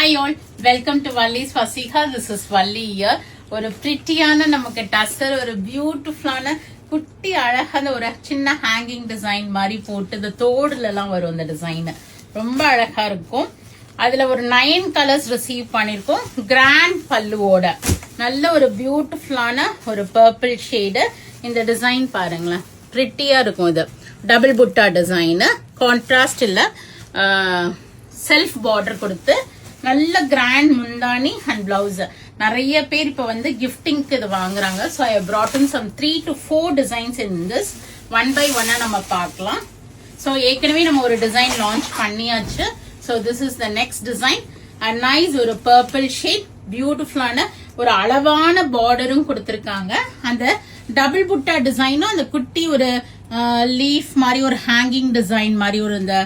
Hi all, welcome to Valli's Fasika. This is Valli here. ஒரு பிரிட்டியான நமக்கு duster ஒரு பியூட்டிஃபுல்லான குட்டி அழகான ஒரு சின்ன ஹேங்கிங் டிசைன் மாதிரி போட்டு இந்த தோடுல எல்லாம் வரும் அந்த டிசைன் ரொம்ப அழகா இருக்கும். அதுல ஒரு 9 கலர்ஸ் ரிசீவ் பண்ணிருக்கோம். கிராண்ட் பல்லுவோட நல்ல ஒரு பியூட்டிஃபுல்லான ஒரு பர்பிள் ஷேடு. இந்த டிசைன் பாருங்களேன், பிரிட்டியா இருக்கும். இது டபுள் புட்டா டிசைன், கான்ட்ராஸ்ட் இல்ல, செல்ஃப் பார்டர் கொடுத்து நல்ல கிராண்ட் முந்தானி அண்ட் பிளவுஸ். நிறைய பேர் இப்ப வந்து கிஃப்டிங்க்கு இது வாங்குறாங்க. So I brought in some 3 to 4 designs in this. One by one நம்ம பார்க்கலாம். ஸோ ஏற்கனவே நம்ம ஒரு டிசைன் லான்ச் பண்ணியாச்சு. So this is the next design. And nice ஒரு பர்பிள் ஷேட், பியூட்டிஃபுல்லான ஒரு அளவான பார்டரும் கொடுத்திருக்காங்க. அந்த டபுள் புட்டா டிசைனும் அந்த குட்டி ஒரு லீஃப் மாதிரி ஒரு ஹேங்கிங் டிசைன் மாதிரி ஒரு இந்த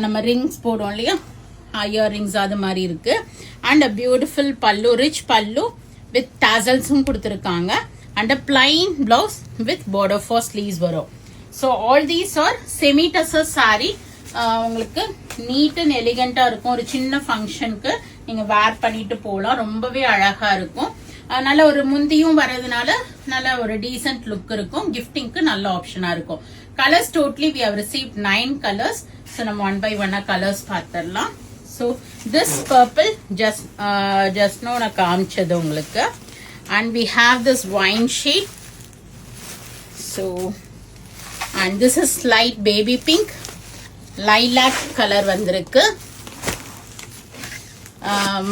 நம்ம ரிங்ஸ் போடுவோம் இல்லையா, இயர் ரிங்ஸ் அது மாதிரி இருக்கு. And a beautiful pallu, rich pallu with டாசல்ஸும் கொடுத்துருக்காங்க. And a plain blouse with border for sleeves வரும். So all these are semi tussar sari. உங்களுக்கு நீட் அண்ட் எலிகண்டா இருக்கும். ஒரு சின்ன ஃபங்க்ஷனுக்கு நீங்க வேர் பண்ணிட்டு போகலாம். ரொம்பவே அழகா இருக்கும். நல்ல ஒரு முந்தியும் வர்றதுனால நல்ல ஒரு டீசென்ட் லுக் இருக்கும். கிஃப்டிங்க்கு நல்ல ஆப்ஷனா இருக்கும். Colours totally we have received 9 colors. So நம்ம ஒன் பை ஒன்னா கலர்ஸ் பார்த்துடலாம். ஸோ திஸ் பர்பிள் ஜஸ்ட் நான் காமிச்சது உங்களுக்கு. And we have this wine shade. So and this is light baby pink, lilac color வந்திருக்கு.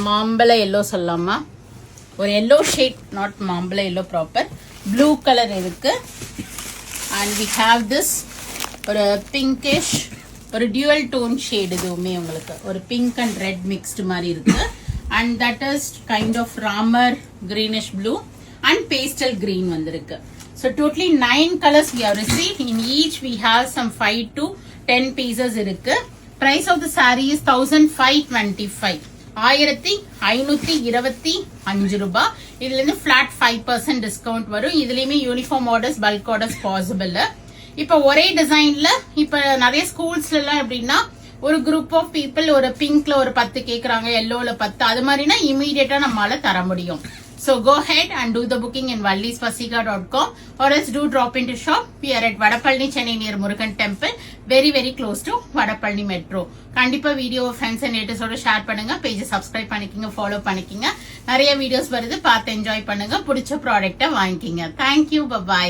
மாம்பழ எல்லோ சொல்லலாமா, ஒரு எல்லோ ஷேட், நாட் மாம்பழ எல்லோ, ப்ராப்பர் ப்ளூ கலர் இருக்கு. அண்ட் we have this ஒரு பிங்கிஷ் ஒரு டியூவல் டோன் ஷேட். இதுவுமே உங்களுக்கு ஒரு பிங்க் அண்ட் ரெட் மிக்ஸ்டு மாதிரி இருக்கு. And that is kind of Ramar greenish blue and pastel green வந்திருக்கு. So totally 9 colours we have received. In each we have some 5 to 10 pieces இருக்கு. Price of the saree is 1525. 1525 ரூபாய். இதுல இருந்து plot 5% discount வரும். இதுலயுமே uniform orders, bulk orders possible. இப்ப ஒரே டிசைன்ல இப்ப நிறைய ஸ்கூல்ஸ்ல எல்லாம் எப்படின்னா ஒரு குரூப் ஆஃப் பீப்புள் ஒரு பிங்க்ல ஒரு 10 கேக்குறாங்க, எல்லோல 10, அது மாதிரினா இமீடியட்டா நம்மளால தர முடியும். So go ahead and do the booking in vallisfasika.com or else do drop into shop. We are at Vadapalani, Chennai near Murugan Temple, very very close to Vadapalani Metro. கண்டிப்பா வீடியோ ஃப்ரெண்ட்ஸ் அண்ட் ரிலேட்டிவ்ஸோட ஷேர் பண்ணுங்க. Page subscribe பண்ணிக்கங்க, follow பண்ணிக்கங்க. நிறைய videos வருது, பார்த்து enjoy பண்ணுங்க. பிடிச்ச ப்ராடக்ட்டை வாங்கிக்கங்க. Thank you, by.